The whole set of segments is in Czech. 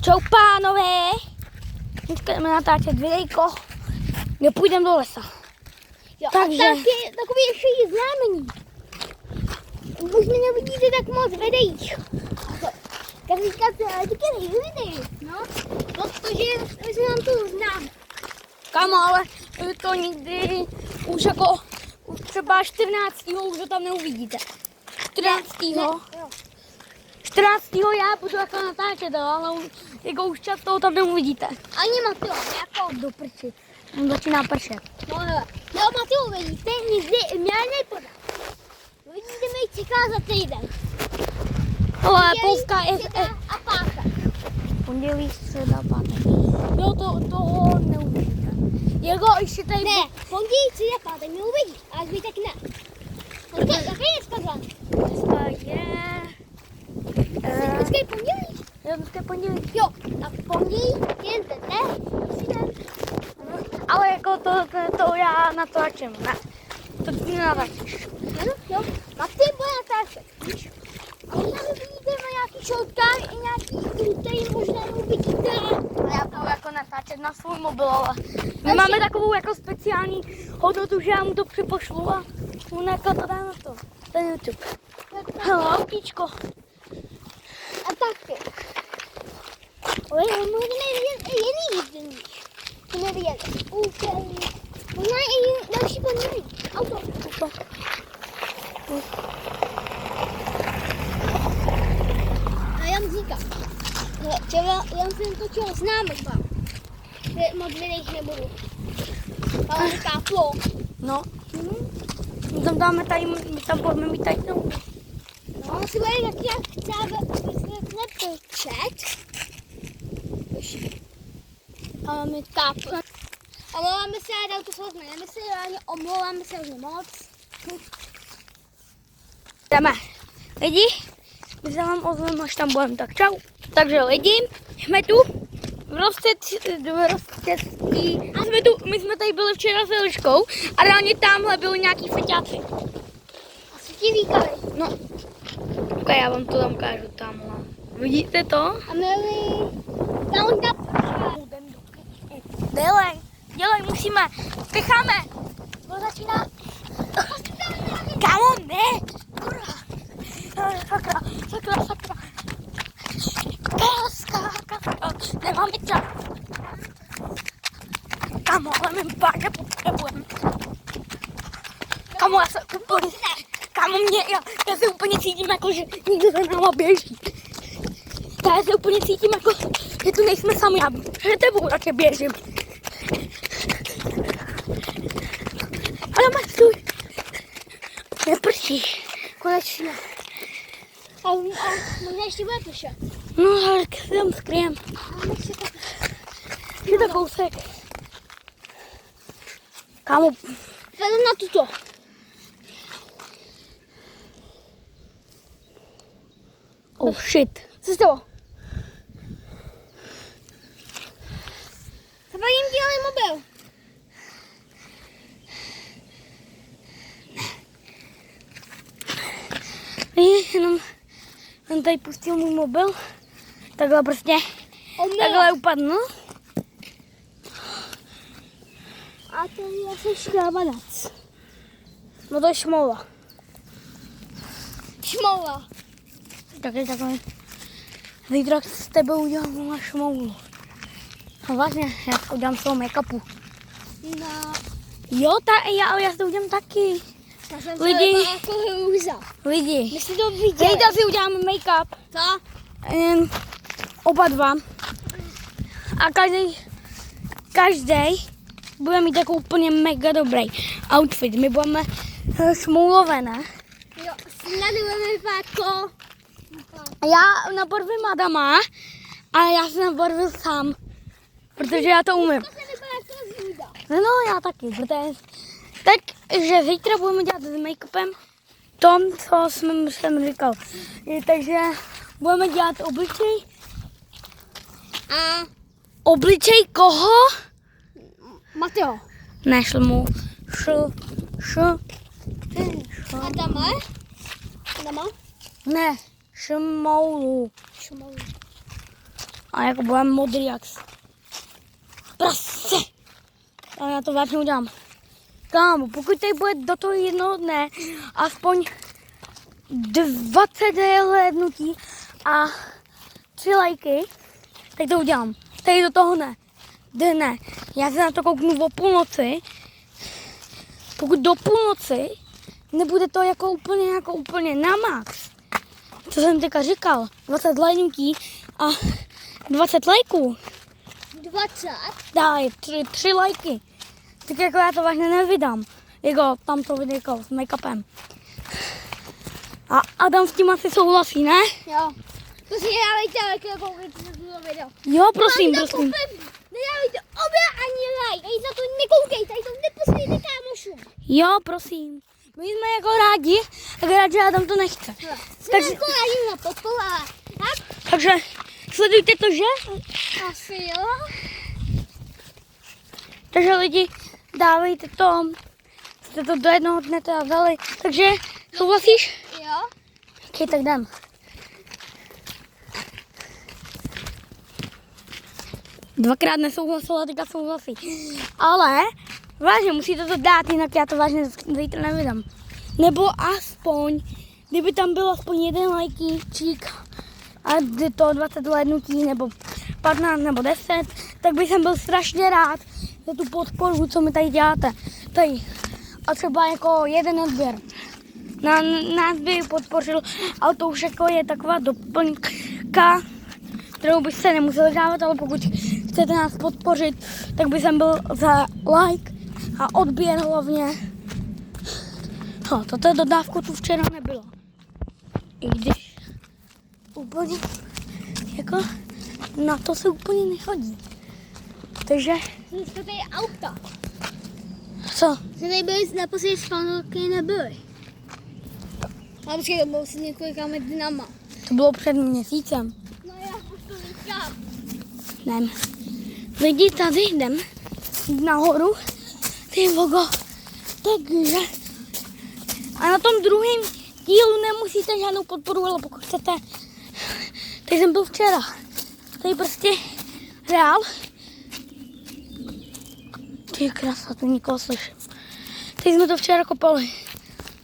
Čau pánové, dneska jdeme natáčet videjko, kde půjdeme do lesa. Jo, takže... a taky takový ještě i znamení. Už mě nevidíte tak moc videích. Jak říkáte, ale taky nevidí. No, protože jsme nám to znám. Kamo, ale to nikdy už jako už třeba 14. už to tam neuvidíte. 14. 14. já budu jako natáčet, ale jako už čas toho tam neuvidíte. Ani Mateo, jako do prči. On začíná pršet. No hele, jo Mateo, vidíte, nikdy mě nepodat. Vidíte, mi čeká za týden. Ale Polska je... A pátek. Pondělí, středa, pátek. Jo, toho neuvidíte. Jako ještě tady... Ne, pondělí, středa, pátek neuvidí, ale zbytek ne. Jaké je dneska den? Dneska je... Dneska je pondělí. Jo, dneska je pondělí. Jo, a pondělí jen ten, ne? Ale jako to já natáčím, ne? To ty nenatáčíš. Ano, jo. A ty bude natáčet, víš? A možná uvidíte na nějaký shortkách i nějaký, který možná uvidíte. Já budu jako natáčet na svůj mobil, ale my máme takovou jako speciální hodnotu, že já mu to připošlu a on jako to dá na to. Ten YouTube. Hele, autíčko. A taky. Ale možná nevidět i jiný vidění. To nevidět. Úplně. Možná i další pondělí. Auto. A já mu říkám. Včera já jsem točil známek vám. Moc videích nebudu. Ale říká flow. No. My tam dáme tady, my tam budeme mít tady znovu. No, si bude jak já chci, aby jsme nepečet. A máme tápu. Omlouváme se, ale to jsou jsme nemysleli, ale omlouváme se už moc. Jdeme. Lidi, my se vám ozveme, až tam budeme, tak čau. Takže lidi, jsme tu v Rostectí. My jsme tady byli včera s Eliškou a reálně tamhle byli nějaký feťáci. Asi ti říkali. No, ok, já vám to tam ukážu tamhle. Vidíte to? A měli tam Dělej, musíme, spěcháme. to začíná. Kámo, ne, kurva. Sakra. Nemáme čas. Kámo, ale my vážně potřebujeme. Kámo, já se úplně, já se úplně cítím jako, že někdo za náma běží. Já se úplně cítím jako, že tu nejsme sami, já před tebou také běžím. Ale máš stůj. Neprší. Konečně. A možná ještě bude pršet. No, ale se tam skryjem. Je to kousek. Kámo. Jdem na tuto. Oh shit. Co stalo? Třeba jim dělali mobil. Jenom tady pustil můj mobil. Takhle prostě. Takhle upadnu. A to je asi škrábanac. No to je šmoula. Šmoula. Tak je takhle. Zítra s tebou udělám na šmoulu. No vlastně, já udělám svou make-upu. No. Jo, ale já si to udělám taky. Lidi. Lidi. My si to viděli. Zítra si uděláme make-up. Co? Oba dva. A každý bude mít jako úplně mega dobrý outfit. My budeme šmoulové, ne? Jo, snady budeme vypadat jako... Já nabarvím Adama, ale já se nabarvil sám. Protože já to umím. To se vypadá jako zvída. No, já taky, protože... Takže zítra budeme dělat s make-upem tom, co jsem říkal. Takže budeme dělat obličej. A obličej koho? Mateo. Ne, šlmu. Adama? Adama? Ne, šmoulu. Šmoulu. A jako budeme modrý jak prase. A já to vážně udělám. Kámo, pokud tady bude do toho jednoho dne aspoň 20 hlédnutí a 3 lajky, tak to udělám. Tady do toho dne. Já se na to kouknu o půlnoci. Pokud do půlnoci nebude to jako úplně na max, co jsem teďka říkal, 20 hlédnutí a 20 lajků. 20? Daj, 3 lajky. Tak jako já to vážně nevydám. Jako tam to videjko s make-upem. A Adam s tím asi souhlasí, ne? Jo. To si nedávejte lajky a koukejte na toto video. Jo, prosím. Nedávejte obě ani like. Ani za to nekoukejte, ani to neposílejte kámošům. Jo, prosím. My jsme jako rádi, akorát, že Adam to nechce. Takže to rádi na podpora. Takže sledujte to, že? Asi jo. Takže lidi, dávejte to. Jste to do jednoho dne teda dali. Takže souhlasíš? Jo. Ok, tak jdem. Dvakrát nesouhlasila, teďka souhlasí. Ale vážně musíte to dát, jinak já to vážně zítra nevydám. Nebo aspoň, kdyby tam byl aspoň jeden lajkíčík a to 20 hlédnutí, nebo 15 nebo 10, tak bych byl strašně rád za tu podporu, co mi tady děláte. Tady. A třeba jako jeden odběr. Nás by podpořil, ale to už jako je taková doplňka, kterou byste nemuseli dávat, ale pokud chcete nás podpořit, tak bych byl za like a odběr hlavně. No, toto dodávku tu včera nebylo. I když úplně jako na to se úplně nechodí. Takže... Jsme tady auta. Co? Jsme tady byli naposledy s panelky nebyli. A počkej, to bylo si několika dnama. To bylo před měsícem. No já už to říkám. Jdem. Lidi, tady jdem nahoru. Ty vogo. Takže. A na tom druhém dílu nemusíte žádnou podporu, ale pokud chcete. Tady jsem byl včera. Tady prostě reál. Ty krasa, tu nikoho slyším. Tady jsme to včera kopali.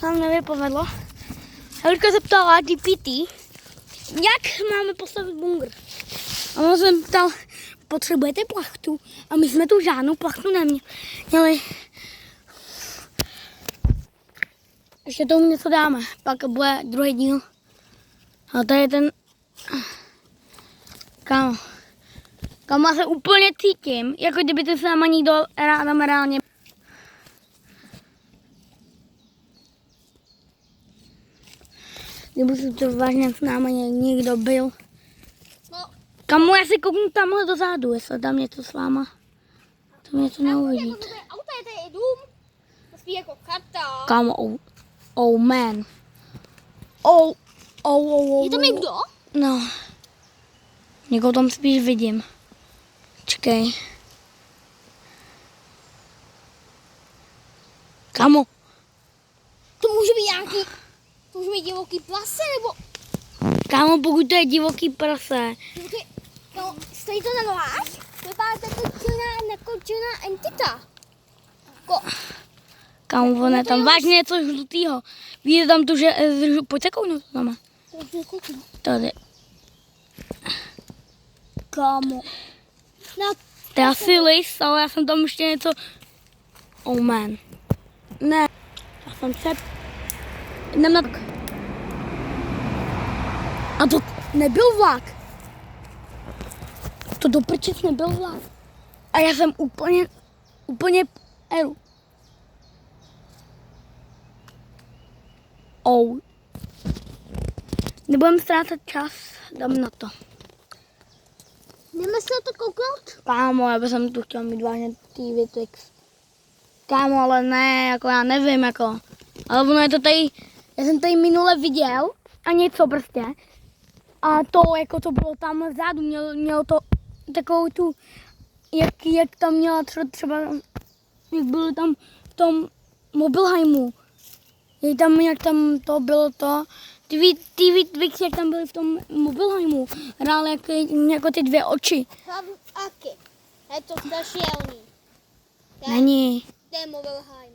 Nám nevypovedlo. Helika se ptala GPT, jak máme postavit bunkr. A on se ptal, potřebujete plachtu? A my jsme tu žádnou plachtu neměli. Ještě tomu něco dáme, pak bude druhý díl. A to je ten... Kámo, se úplně cítím, jako kdyby to s náma nikdo tam reálně... Kdyby se to vážně s náma někdo byl. No. Kamu, já si kouknu tamhle dozadu, jestli tam něco s váma. To něco neuvidíte. Jako to je auta, je tady dům. To spíš jako chata. Kámo, oh man. Je to někdo? No. Někoho tam spíš vidím. Čekej. Kámo. To může být nějaký... To může být divoký plase, nebo... Kámo, pokud to je divoký prase. No, stojí to na nohách? Vypadá to jako nekočená entita. Kámo, on je tam vážně něco žlutýho. Vidíte tam tu, že... Pojďte kouknout tam. Tady. Kámo. No, To je asi lis, ale já jsem tam ještě něco... Oh man. Ne. Já jsem se... Jdem na... A to nebyl vlak. To do prčic nebyl vlak. A já jsem úplně eru. Oh. Nebudeme ztrácet čas, dám na to. jdeme se na to kouknout? Kámo, já bych tu chtěl mít vážně TV Twix. Kámo, ale ne, jako já nevím, jako. Ale ono je to tady, já jsem tady minule viděl a něco prostě. A to, jako to bylo tam vzadu, mělo to takovou tu, jak tam měla třeba, jak bylo tam v tom Mobilheimu. Jak tam to bylo to, Ty víc, jak tam byly v tom mobilheimu, hráli jako ty dvě oči. Tam aky. Je to strašidelný. Není. To je Mobilheim.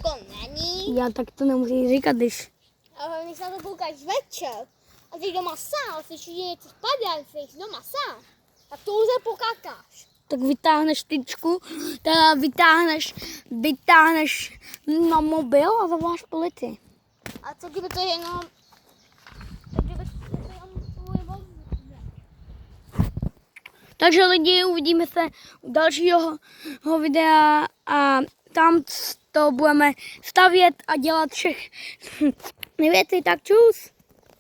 To není. Já tak to nemusí říkat, když... Ale když na to koukáš večer a ty doma sám, slyšíš, že něco spadá, jsi doma sám, tak to už pokakáš. Tak vytáhneš tyčku, teda vytáhneš na mobil a zavoláš policii. A co kdyby to jenom... Co kdyby to jenom tvůj vozík? Takže lidi, uvidíme se u dalšího videa a tam to budeme stavět a dělat všechny věci, tak čus.